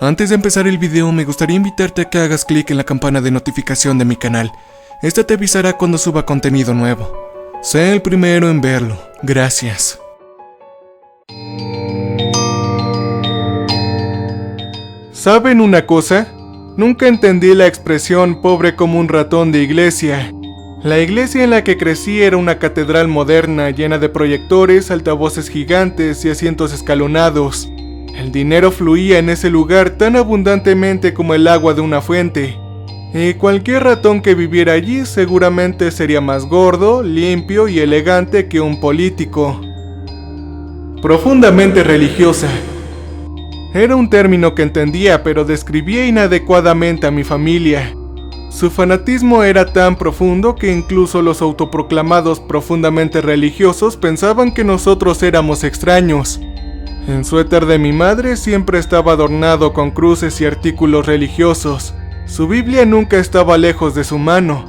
Antes de empezar el video, me gustaría invitarte a que hagas clic en la campana de notificación de mi canal. Esta te avisará cuando suba contenido nuevo. Sé el primero en verlo. Gracias. ¿Saben una cosa? Nunca entendí la expresión pobre como un ratón de iglesia. La iglesia en la que crecí era una catedral moderna llena de proyectores, altavoces gigantes y asientos escalonados. El dinero fluía en ese lugar tan abundantemente como el agua de una fuente. Y cualquier ratón que viviera allí seguramente sería más gordo, limpio y elegante que un político. Profundamente religiosa. Era un término que entendía, pero describía inadecuadamente a mi familia. Su fanatismo era tan profundo que incluso los autoproclamados profundamente religiosos pensaban que nosotros éramos extraños. El suéter de mi madre siempre estaba adornado con cruces y artículos religiosos. Su Biblia nunca estaba lejos de su mano.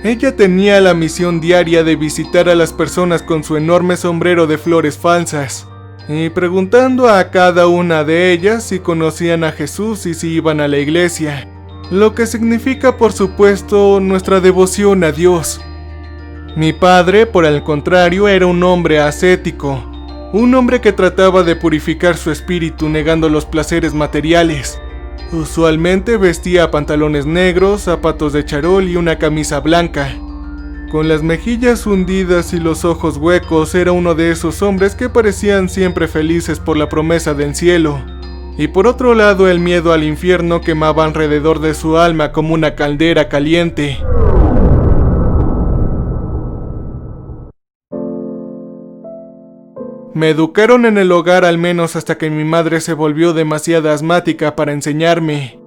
Ella tenía la misión diaria de visitar a las personas con su enorme sombrero de flores falsas, y preguntando a cada una de ellas si conocían a Jesús y si iban a la iglesia, lo que significa, por supuesto, nuestra devoción a Dios. Mi padre, por el contrario, era un hombre ascético, un hombre que trataba de purificar su espíritu negando los placeres materiales. Usualmente vestía pantalones negros, zapatos de charol y una camisa blanca. Con las mejillas hundidas y los ojos huecos, era uno de esos hombres que parecían siempre felices por la promesa del cielo. Y por otro lado, el miedo al infierno quemaba alrededor de su alma como una caldera caliente. Me educaron en el hogar al menos hasta que mi madre se volvió demasiado asmática para enseñarme.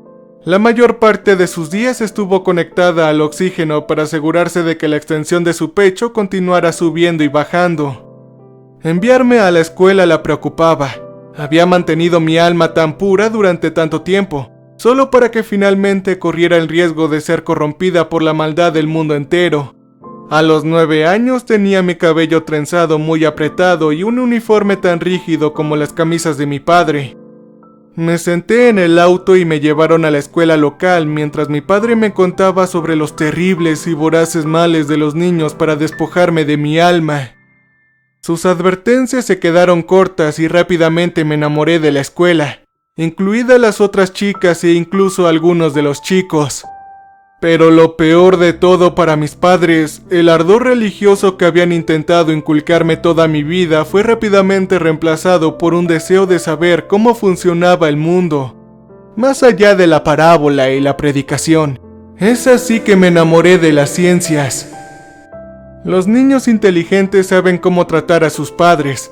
La mayor parte de sus días estuvo conectada al oxígeno para asegurarse de que la extensión de su pecho continuara subiendo y bajando. Enviarme a la escuela la preocupaba. Había mantenido mi alma tan pura durante tanto tiempo, solo para que finalmente corriera el riesgo de ser corrompida por la maldad del mundo entero. A los 9 años tenía mi cabello trenzado muy apretado y un uniforme tan rígido como las camisas de mi padre. Me senté en el auto y me llevaron a la escuela local mientras mi padre me contaba sobre los terribles y voraces males de los niños para despojarme de mi alma. Sus advertencias se quedaron cortas y rápidamente me enamoré de la escuela, incluidas las otras chicas e incluso algunos de los chicos. Pero lo peor de todo para mis padres, el ardor religioso que habían intentado inculcarme toda mi vida fue rápidamente reemplazado por un deseo de saber cómo funcionaba el mundo, más allá de la parábola y la predicación. Es así que me enamoré de las ciencias. Los niños inteligentes saben cómo tratar a sus padres,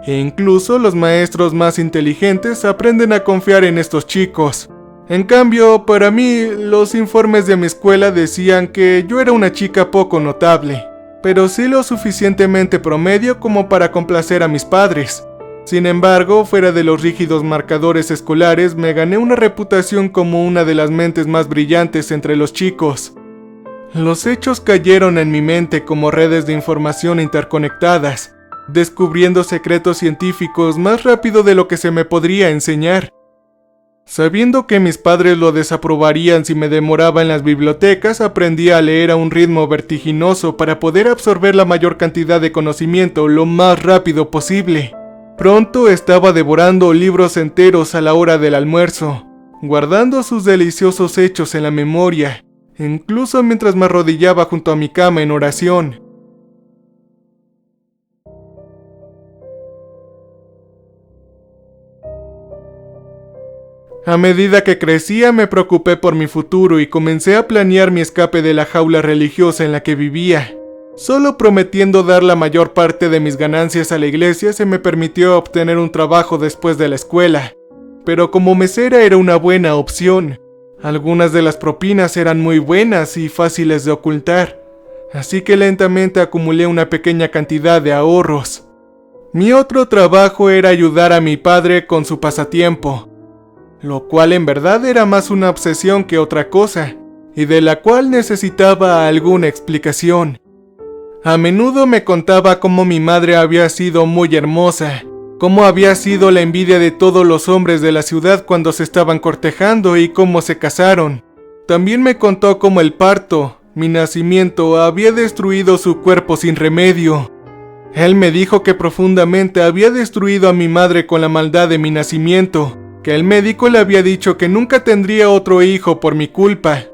e incluso los maestros más inteligentes aprenden a confiar en estos chicos. En cambio, para mí, los informes de mi escuela decían que yo era una chica poco notable, pero sí lo suficientemente promedio como para complacer a mis padres. Sin embargo, fuera de los rígidos marcadores escolares, me gané una reputación como una de las mentes más brillantes entre los chicos. Los hechos cayeron en mi mente como redes de información interconectadas, descubriendo secretos científicos más rápido de lo que se me podría enseñar. Sabiendo que mis padres lo desaprobarían si me demoraba en las bibliotecas, aprendí a leer a un ritmo vertiginoso para poder absorber la mayor cantidad de conocimiento lo más rápido posible. Pronto estaba devorando libros enteros a la hora del almuerzo, guardando sus deliciosos hechos en la memoria, incluso mientras me arrodillaba junto a mi cama en oración. A medida que crecía me preocupé por mi futuro y comencé a planear mi escape de la jaula religiosa en la que vivía. Solo prometiendo dar la mayor parte de mis ganancias a la iglesia se me permitió obtener un trabajo después de la escuela. Pero como mesera era una buena opción. Algunas de las propinas eran muy buenas y fáciles de ocultar, así que lentamente acumulé una pequeña cantidad de ahorros. Mi otro trabajo era ayudar a mi padre con su pasatiempo, lo cual en verdad era más una obsesión que otra cosa, y de la cual necesitaba alguna explicación. A menudo me contaba cómo mi madre había sido muy hermosa, cómo había sido la envidia de todos los hombres de la ciudad cuando se estaban cortejando y cómo se casaron. También me contó cómo el parto, mi nacimiento, había destruido su cuerpo sin remedio. Él me dijo que profundamente había destruido a mi madre con la maldad de mi nacimiento, que el médico le había dicho que nunca tendría otro hijo por mi culpa.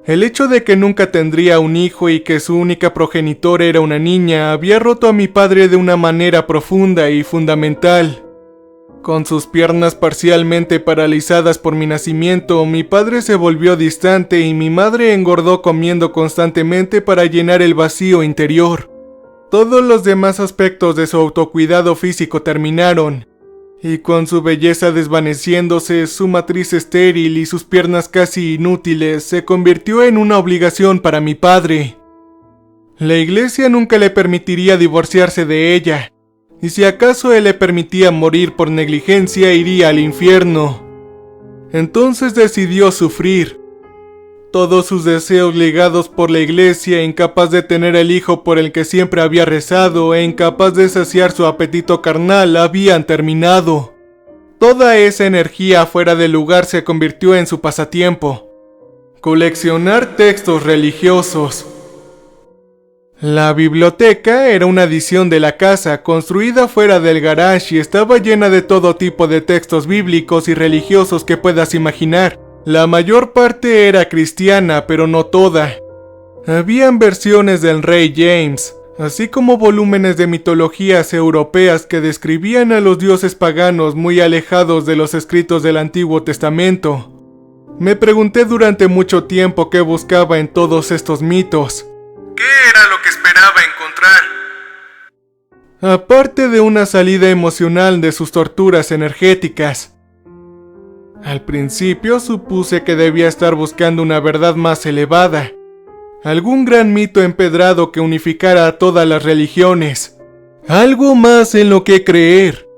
El hecho de que nunca tendría un hijo y que su única progenitora era una niña había roto a mi padre de una manera profunda y fundamental. Con sus piernas parcialmente paralizadas por mi nacimiento, mi padre se volvió distante y mi madre engordó comiendo constantemente para llenar el vacío interior. Todos los demás aspectos de su autocuidado físico terminaron, y con su belleza desvaneciéndose, su matriz estéril y sus piernas casi inútiles, se convirtió en una obligación para mi padre. La iglesia nunca le permitiría divorciarse de ella, y si acaso él le permitía morir por negligencia, iría al infierno. Entonces decidió sufrir. Todos sus deseos ligados por la iglesia, incapaz de tener el hijo por el que siempre había rezado e incapaz de saciar su apetito carnal, habían terminado. Toda esa energía fuera de lugar se convirtió en su pasatiempo: coleccionar textos religiosos. La biblioteca era una adición de la casa, construida fuera del garage, y estaba llena de todo tipo de textos bíblicos y religiosos que puedas imaginar. La mayor parte era cristiana, pero no toda. Habían versiones del rey James, así como volúmenes de mitologías europeas que describían a los dioses paganos muy alejados de los escritos del Antiguo Testamento. Me pregunté durante mucho tiempo qué buscaba en todos estos mitos. ¿Qué era lo que esperaba encontrar? Aparte de una salida emocional de sus torturas energéticas. Al principio supuse que debía estar buscando una verdad más elevada, algún gran mito empedrado que unificara a todas las religiones, algo más en lo que creer.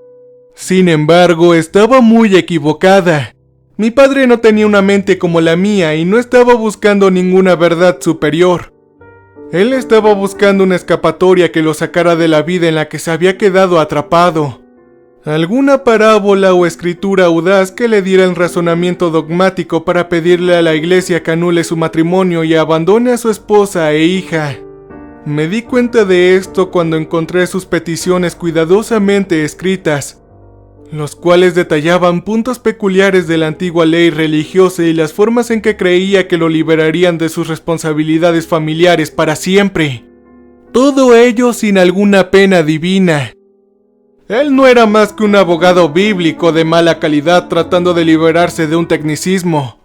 Sin embargo, estaba muy equivocada. Mi padre no tenía una mente como la mía y no estaba buscando ninguna verdad superior. Él estaba buscando una escapatoria que lo sacara de la vida en la que se había quedado atrapado. Alguna parábola o escritura audaz que le diera el razonamiento dogmático para pedirle a la iglesia que anule su matrimonio y abandone a su esposa e hija. Me di cuenta de esto cuando encontré sus peticiones cuidadosamente escritas, los cuales detallaban puntos peculiares de la antigua ley religiosa y las formas en que creía que lo liberarían de sus responsabilidades familiares para siempre. Todo ello sin alguna pena divina. Él no era más que un abogado bíblico de mala calidad tratando de liberarse de un tecnicismo.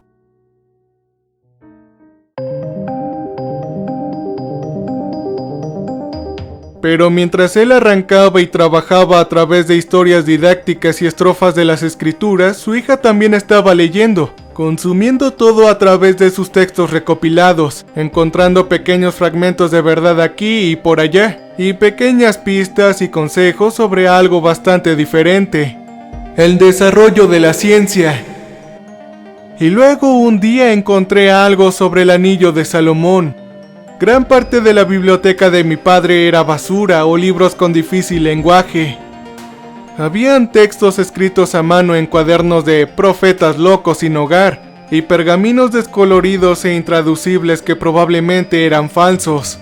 Pero mientras él arrancaba y trabajaba a través de historias didácticas y estrofas de las escrituras, su hija también estaba leyendo, consumiendo todo a través de sus textos recopilados, encontrando pequeños fragmentos de verdad aquí y por allá, y pequeñas pistas y consejos sobre algo bastante diferente: el desarrollo de la ciencia. Y luego un día encontré algo sobre el anillo de Salomón. Gran parte de la biblioteca de mi padre era basura o libros con difícil lenguaje. Habían textos escritos a mano en cuadernos de profetas locos sin hogar y pergaminos descoloridos e intraducibles que probablemente eran falsos.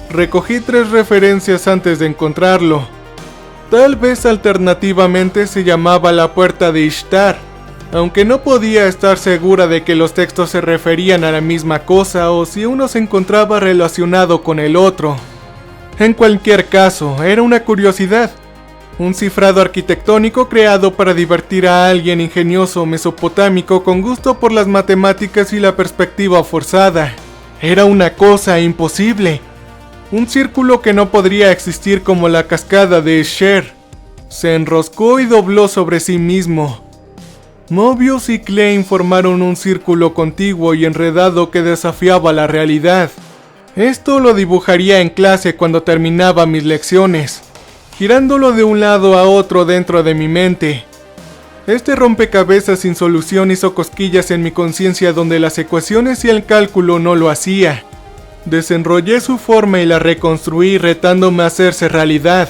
Recogí 3 referencias antes de encontrarlo. Tal vez alternativamente se llamaba la puerta de Ishtar, aunque no podía estar segura de que los textos se referían a la misma cosa o si uno se encontraba relacionado con el otro. En cualquier caso, era una curiosidad. Un cifrado arquitectónico creado para divertir a alguien ingenioso mesopotámico con gusto por las matemáticas y la perspectiva forzada. Era una cosa imposible. Un círculo que no podría existir, como la cascada de Escher. Se enroscó y dobló sobre sí mismo. Mobius y Klein formaron un círculo contiguo y enredado que desafiaba la realidad. Esto lo dibujaría en clase cuando terminaba mis lecciones, girándolo de un lado a otro dentro de mi mente. Este rompecabezas sin solución hizo cosquillas en mi conciencia donde las ecuaciones y el cálculo no lo hacía. Desenrollé su forma y la reconstruí retándome a hacerse realidad.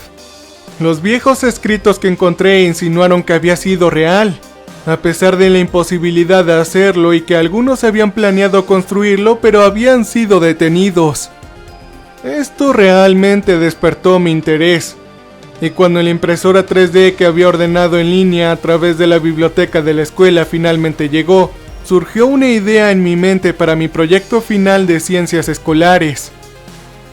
Los viejos escritos que encontré insinuaron que había sido real, a pesar de la imposibilidad de hacerlo y que algunos habían planeado construirlo pero habían sido detenidos. Esto realmente despertó mi interés, y cuando la impresora 3D que había ordenado en línea a través de la biblioteca de la escuela finalmente llegó, surgió una idea en mi mente para mi proyecto final de ciencias escolares.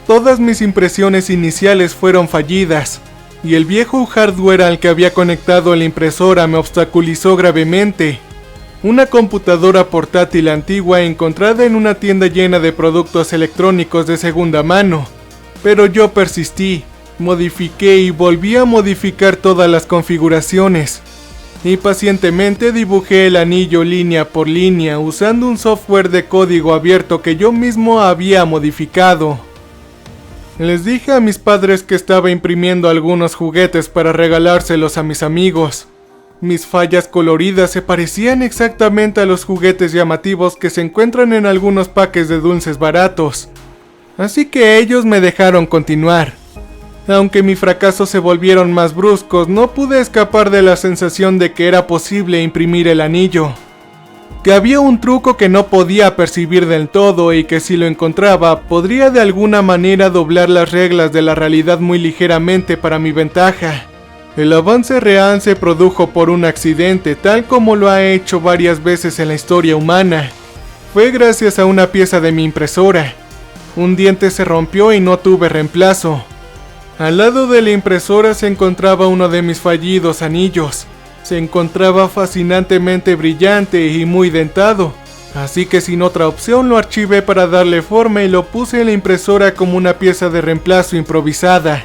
Todas mis impresiones iniciales fueron fallidas, y el viejo hardware al que había conectado la impresora me obstaculizó gravemente. Una computadora portátil antigua encontrada en una tienda llena de productos electrónicos de segunda mano. Pero yo persistí, modifiqué y volví a modificar todas las configuraciones. Y pacientemente dibujé el anillo línea por línea usando un software de código abierto que yo mismo había modificado. Les dije a mis padres que estaba imprimiendo algunos juguetes para regalárselos a mis amigos. Mis fallas coloridas se parecían exactamente a los juguetes llamativos que se encuentran en algunos paques de dulces baratos. Así que ellos me dejaron continuar. Aunque mis fracasos se volvieron más bruscos, no pude escapar de la sensación de que era posible imprimir el anillo. Que había un truco que no podía percibir del todo y que si lo encontraba, podría de alguna manera doblar las reglas de la realidad muy ligeramente para mi ventaja. El avance real se produjo por un accidente, tal como lo ha hecho varias veces en la historia humana. Fue gracias a una pieza de mi impresora. Un diente se rompió y no tuve reemplazo. Al lado de la impresora se encontraba uno de mis fallidos anillos. Se encontraba fascinantemente brillante y muy dentado, así que sin otra opción lo archivé para darle forma y lo puse en la impresora como una pieza de reemplazo improvisada.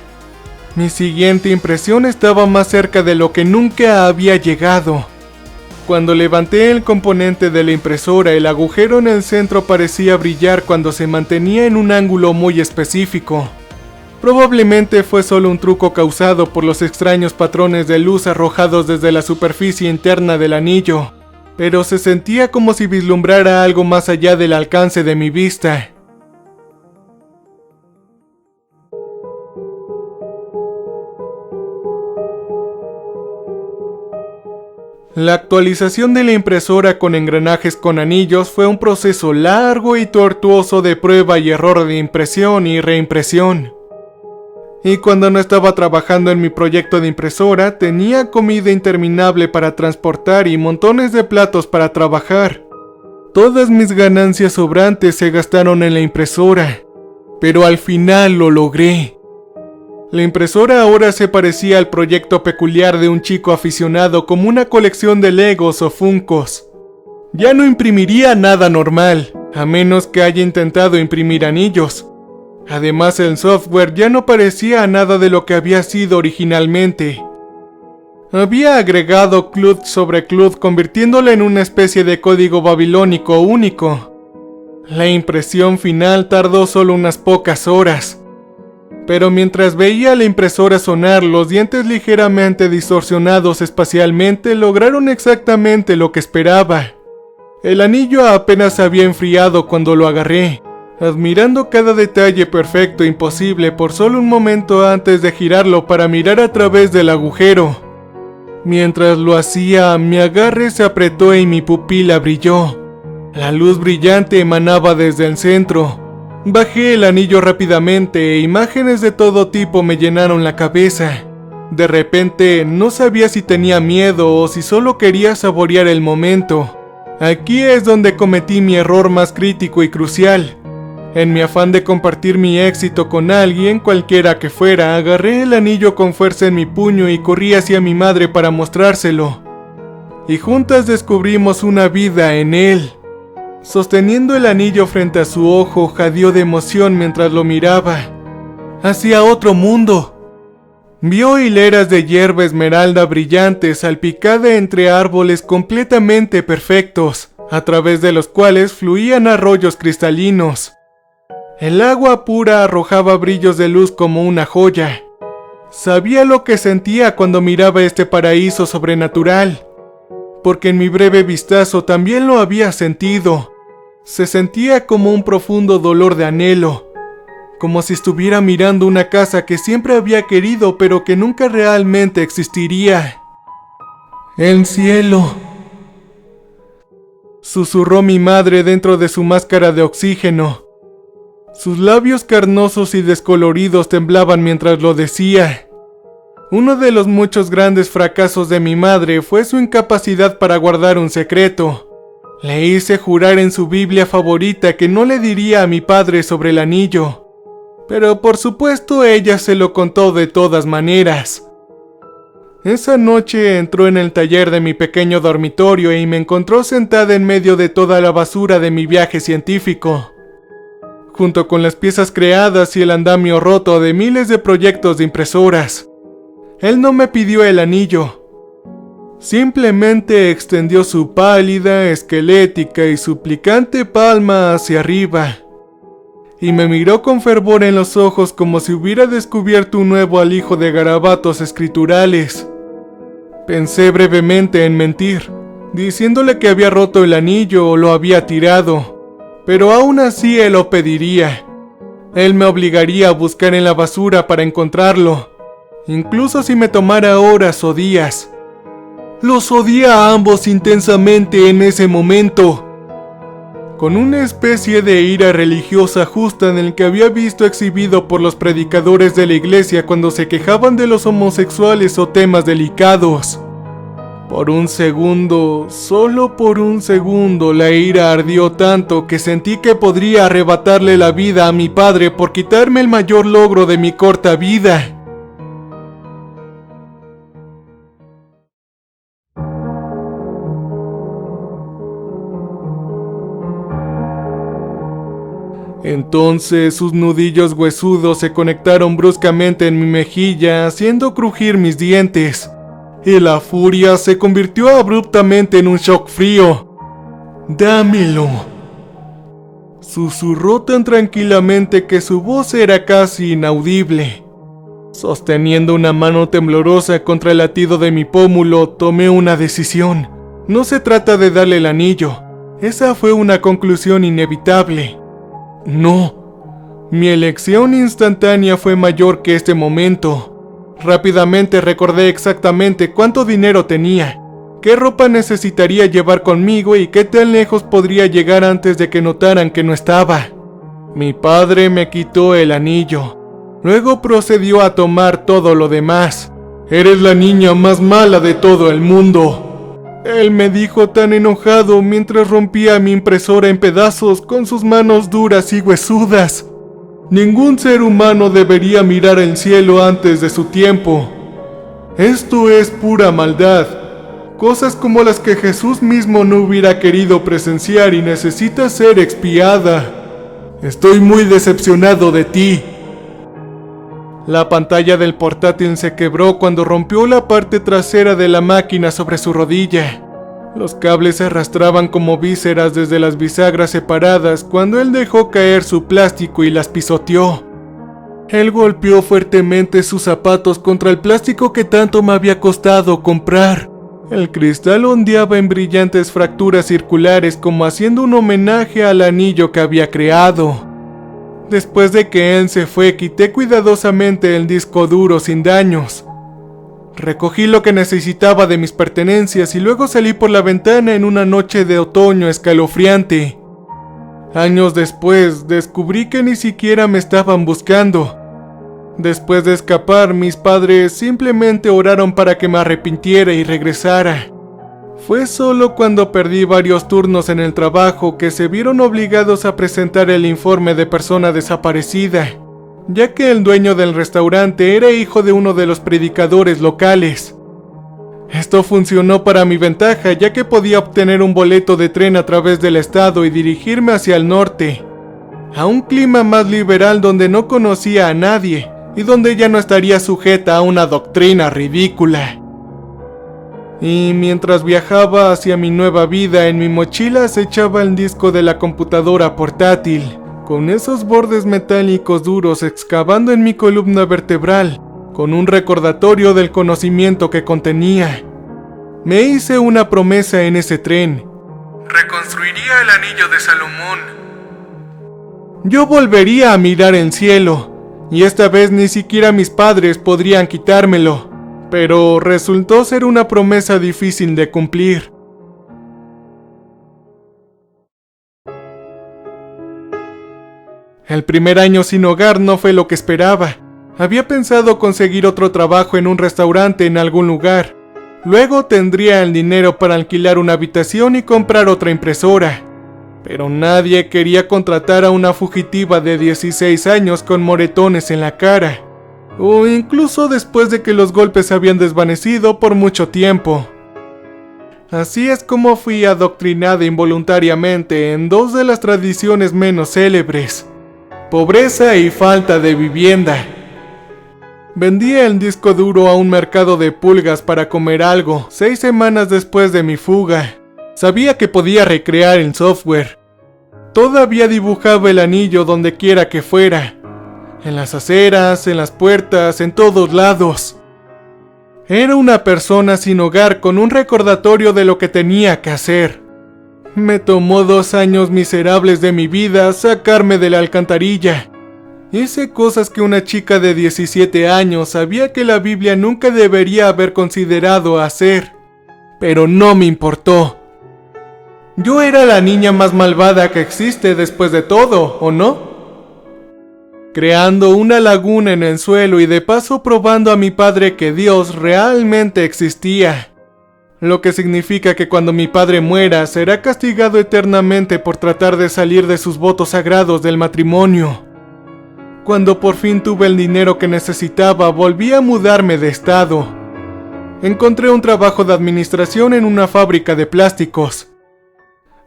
Mi siguiente impresión estaba más cerca de lo que nunca había llegado. Cuando levanté el componente de la impresora, el agujero en el centro parecía brillar cuando se mantenía en un ángulo muy específico. Probablemente fue solo un truco causado por los extraños patrones de luz arrojados desde la superficie interna del anillo, pero se sentía como si vislumbrara algo más allá del alcance de mi vista. La actualización de la impresora con engranajes con anillos fue un proceso largo y tortuoso de prueba y error de impresión y reimpresión. Y cuando no estaba trabajando en mi proyecto de impresora, tenía comida interminable para transportar y montones de platos para trabajar. Todas mis ganancias sobrantes se gastaron en la impresora, pero al final lo logré. La impresora ahora se parecía al proyecto peculiar de un chico aficionado como una colección de Legos o Funkos. Ya no imprimiría nada normal, a menos que haya intentado imprimir anillos. Además, el software ya no parecía a nada de lo que había sido originalmente. Había agregado CLUD sobre CLUD, convirtiéndola en una especie de código babilónico único. La impresión final tardó solo unas pocas horas. Pero mientras veía la impresora sonar, los dientes ligeramente distorsionados espacialmente lograron exactamente lo que esperaba. El anillo apenas había enfriado cuando lo agarré, admirando cada detalle perfecto e imposible por solo un momento antes de girarlo para mirar a través del agujero. Mientras lo hacía, mi agarre se apretó y mi pupila brilló. La luz brillante emanaba desde el centro. Bajé el anillo rápidamente e imágenes de todo tipo me llenaron la cabeza. De repente, no sabía si tenía miedo o si solo quería saborear el momento. Aquí es donde cometí mi error más crítico y crucial. En mi afán de compartir mi éxito con alguien, cualquiera que fuera, agarré el anillo con fuerza en mi puño y corrí hacia mi madre para mostrárselo. Y juntas descubrimos una vida en él. Sosteniendo el anillo frente a su ojo, jadeó de emoción mientras lo miraba. Hacia otro mundo. Vio hileras de hierba esmeralda brillante salpicada entre árboles completamente perfectos, a través de los cuales fluían arroyos cristalinos. El agua pura arrojaba brillos de luz como una joya. Sabía lo que sentía cuando miraba este paraíso sobrenatural, porque en mi breve vistazo también lo había sentido. Se sentía como un profundo dolor de anhelo, como si estuviera mirando una casa que siempre había querido pero que nunca realmente existiría. ¡El cielo!, susurró mi madre dentro de su máscara de oxígeno. Sus labios carnosos y descoloridos temblaban mientras lo decía. Uno de los muchos grandes fracasos de mi madre fue su incapacidad para guardar un secreto. Le hice jurar en su Biblia favorita que no le diría a mi padre sobre el anillo. Pero por supuesto ella se lo contó de todas maneras. Esa noche entró en el taller de mi pequeño dormitorio y me encontró sentada en medio de toda la basura de mi viaje científico, junto con las piezas creadas y el andamio roto de miles de proyectos de impresoras. Él no me pidió el anillo. Simplemente extendió su pálida, esquelética y suplicante palma hacia arriba, y me miró con fervor en los ojos como si hubiera descubierto un nuevo alijo de garabatos escriturales. Pensé brevemente en mentir, diciéndole que había roto el anillo o lo había tirado, pero aún así él lo pediría. Él me obligaría a buscar en la basura para encontrarlo, incluso si me tomara horas o días. Los odié a ambos intensamente en ese momento, con una especie de ira religiosa justa en el que había visto exhibido por los predicadores de la iglesia cuando se quejaban de los homosexuales o temas delicados. Por un segundo, solo por un segundo, la ira ardió tanto que sentí que podría arrebatarle la vida a mi padre por quitarme el mayor logro de mi corta vida. Entonces sus nudillos huesudos se conectaron bruscamente en mi mejilla, haciendo crujir mis dientes, y la furia se convirtió abruptamente en un shock frío. «Dámelo», susurró tan tranquilamente que su voz era casi inaudible. Sosteniendo una mano temblorosa contra el latido de mi pómulo, tomé una decisión. No se trata de darle el anillo. Esa fue una conclusión inevitable. No, mi elección instantánea fue mayor que este momento. Rápidamente recordé exactamente cuánto dinero tenía, qué ropa necesitaría llevar conmigo y qué tan lejos podría llegar antes de que notaran que no estaba. Mi padre me quitó el anillo. Luego procedió a tomar todo lo demás. «Eres la niña más mala de todo el mundo», él me dijo tan enojado mientras rompía mi impresora en pedazos con sus manos duras y huesudas. Ningún ser humano debería mirar el cielo antes de su tiempo. Esto es pura maldad. Cosas como las que Jesús mismo no hubiera querido presenciar y necesita ser expiada. Estoy muy decepcionado de ti. La pantalla del portátil se quebró cuando rompió la parte trasera de la máquina sobre su rodilla. Los cables se arrastraban como vísceras desde las bisagras separadas cuando él dejó caer su plástico y las pisoteó. Él golpeó fuertemente sus zapatos contra el plástico que tanto me había costado comprar. El cristal ondeaba en brillantes fracturas circulares como haciendo un homenaje al anillo que había creado. Después de que él se fue, quité cuidadosamente el disco duro sin daños. Recogí lo que necesitaba de mis pertenencias y luego salí por la ventana en una noche de otoño escalofriante. Años después, descubrí que ni siquiera me estaban buscando. Después de escapar, mis padres simplemente oraron para que me arrepintiera y regresara. Fue solo cuando perdí varios turnos en el trabajo que se vieron obligados a presentar el informe de persona desaparecida, ya que el dueño del restaurante era hijo de uno de los predicadores locales. Esto funcionó para mi ventaja, ya que podía obtener un boleto de tren a través del estado y dirigirme hacia el norte, a un clima más liberal donde no conocía a nadie y donde ya no estaría sujeta a una doctrina ridícula. Y mientras viajaba hacia mi nueva vida, en mi mochila se echaba el disco de la computadora portátil, con esos bordes metálicos duros excavando en mi columna vertebral, con un recordatorio del conocimiento que contenía. Me hice una promesa en ese tren. Reconstruiría el anillo de Salomón. Yo volvería a mirar el cielo, y esta vez ni siquiera mis padres podrían quitármelo, pero resultó ser una promesa difícil de cumplir. El primer año sin hogar no fue lo que esperaba. Había pensado conseguir otro trabajo en un restaurante en algún lugar. Luego tendría el dinero para alquilar una habitación y comprar otra impresora. Pero nadie quería contratar a una fugitiva de 16 años con moretones en la cara. O incluso después de que los golpes se habían desvanecido por mucho tiempo. Así es como fui adoctrinada involuntariamente en dos de las tradiciones menos célebres: pobreza y falta de vivienda. Vendía el disco duro a un mercado de pulgas para comer algo 6 semanas después de mi fuga. Sabía que podía recrear el software. Todavía dibujaba el anillo donde quiera que fuera. En las aceras, en las puertas, en todos lados. Era una persona sin hogar con un recordatorio de lo que tenía que hacer. Me tomó 2 años miserables de mi vida sacarme de la alcantarilla. Hice cosas que una chica de 17 años sabía que la Biblia nunca debería haber considerado hacer. Pero no me importó. Yo era la niña más malvada que existe después de todo, ¿o no? Creando una laguna en el suelo y de paso probando a mi padre que Dios realmente existía. Lo que significa que cuando mi padre muera será castigado eternamente por tratar de salir de sus votos sagrados del matrimonio. Cuando por fin tuve el dinero que necesitaba, volví a mudarme de estado. Encontré un trabajo de administración en una fábrica de plásticos.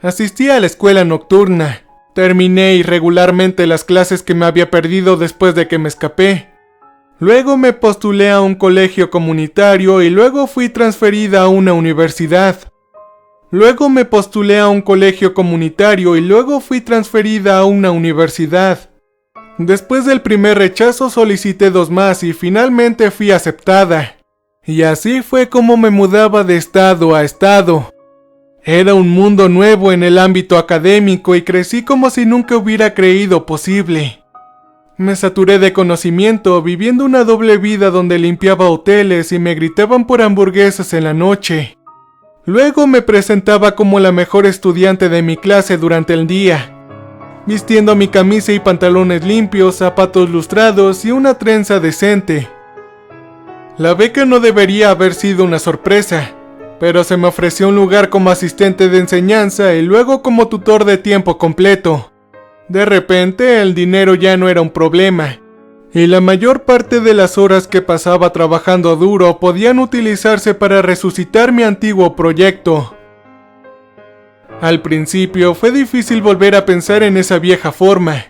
Asistí a la escuela nocturna. Terminé irregularmente las clases que me había perdido después de que me escapé. Luego me postulé a un colegio comunitario y luego fui transferida a una universidad. Luego me postulé a un colegio comunitario y luego fui transferida a una universidad. Después del primer rechazo solicité 2 más y finalmente fui aceptada. Y así fue como me mudaba de estado a estado. Era un mundo nuevo en el ámbito académico y crecí como si nunca hubiera creído posible. Me saturé de conocimiento viviendo una doble vida donde limpiaba hoteles y me gritaban por hamburguesas en la noche. Luego me presentaba como la mejor estudiante de mi clase durante el día, vistiendo mi camisa y pantalones limpios, zapatos lustrados y una trenza decente. La beca no debería haber sido una sorpresa, pero se me ofreció un lugar como asistente de enseñanza y luego como tutor de tiempo completo. De repente el dinero ya no era un problema, y la mayor parte de las horas que pasaba trabajando duro podían utilizarse para resucitar mi antiguo proyecto. Al principio fue difícil volver a pensar en esa vieja forma.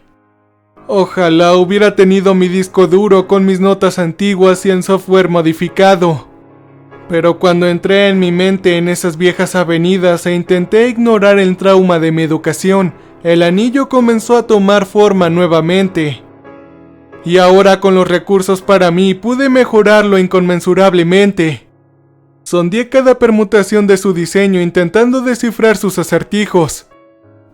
Ojalá hubiera tenido mi disco duro con mis notas antiguas y el software modificado. Pero cuando entré en mi mente en esas viejas avenidas e intenté ignorar el trauma de mi educación, el anillo comenzó a tomar forma nuevamente. Y ahora con los recursos para mí pude mejorarlo inconmensurablemente. Sondeé cada permutación de su diseño intentando descifrar sus acertijos.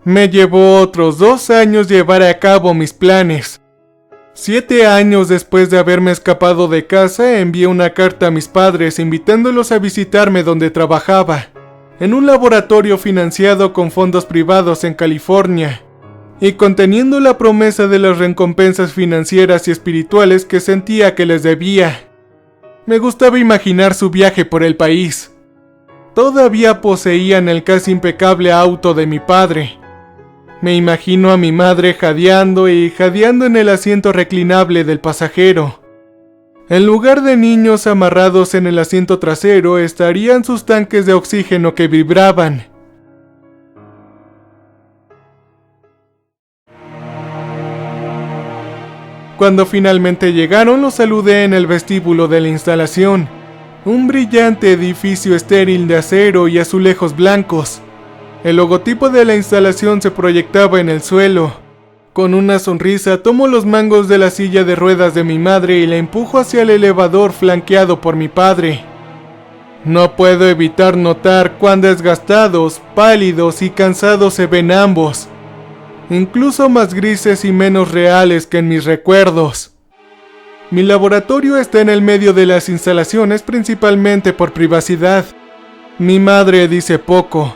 Me llevó otros 2 años llevar a cabo mis planes. 7 años después de haberme escapado de casa, envié una carta a mis padres invitándolos a visitarme donde trabajaba, en un laboratorio financiado con fondos privados en California, y conteniendo la promesa de las recompensas financieras y espirituales que sentía que les debía. Me gustaba imaginar su viaje por el país. Todavía poseían el casi impecable auto de mi padre. Me imagino a mi madre jadeando en el asiento reclinable del pasajero. En lugar de niños amarrados en el asiento trasero, estarían sus tanques de oxígeno que vibraban. Cuando finalmente llegaron, los saludé en el vestíbulo de la instalación. Un brillante edificio estéril de acero y azulejos blancos. El logotipo de la instalación se proyectaba en el suelo. Con una sonrisa tomo los mangos de la silla de ruedas de mi madre y la empujo hacia el elevador flanqueado por mi padre. No puedo evitar notar cuán desgastados, pálidos y cansados se ven ambos. incluso más grises y menos reales que en mis recuerdos. Mi laboratorio está en el medio de las instalaciones principalmente por privacidad. Mi madre dice poco.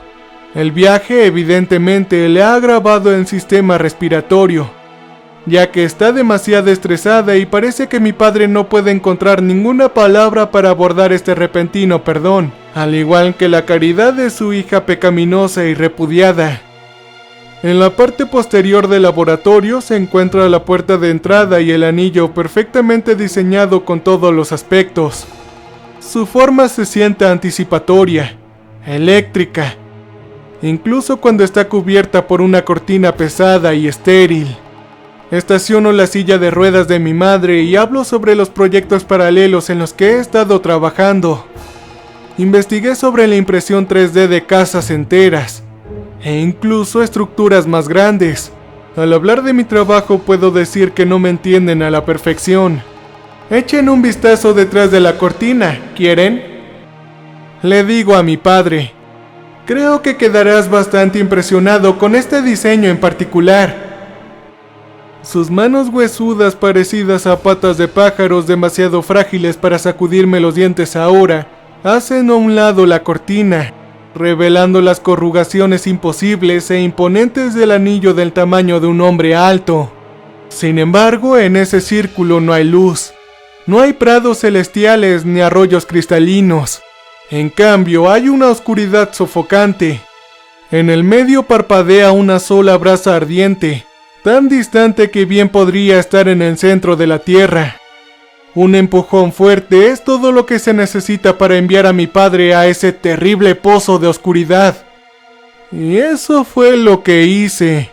El viaje evidentemente le ha agravado el sistema respiratorio, ya que está demasiado estresada y parece que mi padre no puede encontrar ninguna palabra para abordar este repentino perdón, al igual que la caridad de su hija pecaminosa y repudiada. En la parte posterior del laboratorio se encuentra la puerta de entrada y el anillo perfectamente diseñado con todos los aspectos. Su forma se siente anticipatoria, eléctrica, incluso cuando está cubierta por una cortina pesada y estéril. Estaciono la silla de ruedas de mi madre y hablo sobre los proyectos paralelos en los que he estado trabajando. Investigué sobre la impresión 3D de casas enteras, e incluso estructuras más grandes. Al hablar de mi trabajo puedo decir que no me entienden a la perfección. Echen un vistazo detrás de la cortina, ¿quieren? Le digo a mi padre, creo que quedarás bastante impresionado con este diseño en particular. Sus manos huesudas parecidas a patas de pájaros demasiado frágiles para sacudirme los dientes ahora, hacen a un lado la cortina, revelando las corrugaciones imposibles e imponentes del anillo del tamaño de un hombre alto. Sin embargo, en ese círculo no hay luz. No hay prados celestiales ni arroyos cristalinos. En cambio, hay una oscuridad sofocante. En el medio parpadea una sola brasa ardiente, tan distante que bien podría estar en el centro de la tierra. Un empujón fuerte es todo lo que se necesita para enviar a mi padre a ese terrible pozo de oscuridad. Y eso fue lo que hice.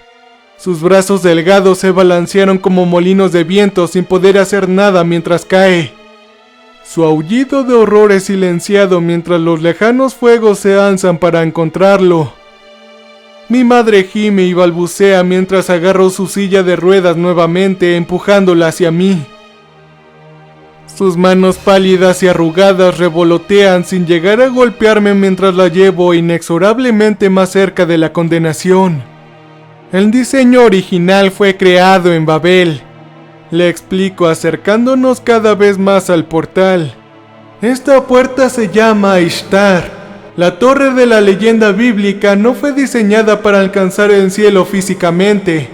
Sus brazos delgados se balancearon como molinos de viento sin poder hacer nada mientras cae. Su aullido de horror es silenciado mientras los lejanos fuegos se alzan para encontrarlo. Mi madre gime y balbucea mientras agarro su silla de ruedas nuevamente, empujándola hacia mí. Sus manos pálidas y arrugadas revolotean sin llegar a golpearme mientras la llevo inexorablemente más cerca de la condenación. El diseño original fue creado en Babel. Le explico acercándonos cada vez más al portal. Esta puerta se llama Ishtar. La torre de la leyenda bíblica no fue diseñada para alcanzar el cielo físicamente.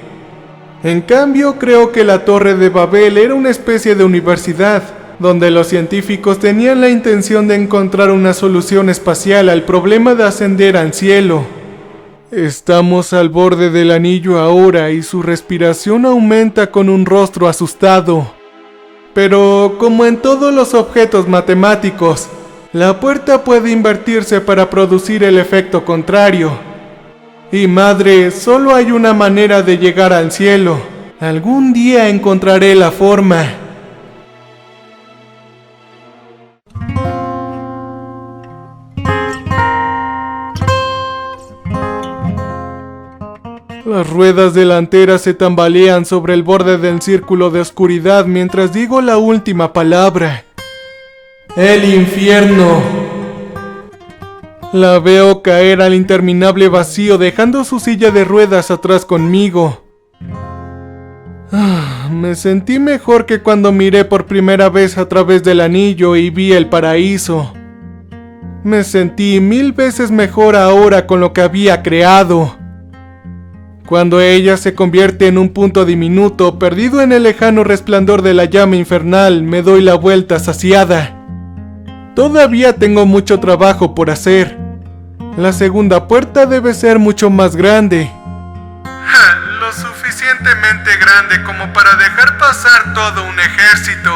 En cambio, creo que la Torre de Babel era una especie de universidad, donde los científicos tenían la intención de encontrar una solución espacial al problema de ascender al cielo. Estamos al borde del anillo ahora y su respiración aumenta con un rostro asustado. Pero, como en todos los objetos matemáticos, la puerta puede invertirse para producir el efecto contrario. Y madre, solo hay una manera de llegar al cielo. Algún día encontraré la forma. Las ruedas delanteras se tambalean sobre el borde del círculo de oscuridad mientras digo la última palabra. ¡El infierno! La veo caer al interminable vacío dejando su silla de ruedas atrás conmigo. Me sentí mejor que cuando miré por primera vez a través del anillo y vi el paraíso. Me sentí 1000 veces mejor ahora con lo que había creado. Cuando ella se convierte en un punto diminuto, perdido en el lejano resplandor de la llama infernal, me doy la vuelta saciada. Todavía tengo mucho trabajo por hacer. La segunda puerta debe ser mucho más grande. Lo suficientemente grande como para dejar pasar todo un ejército.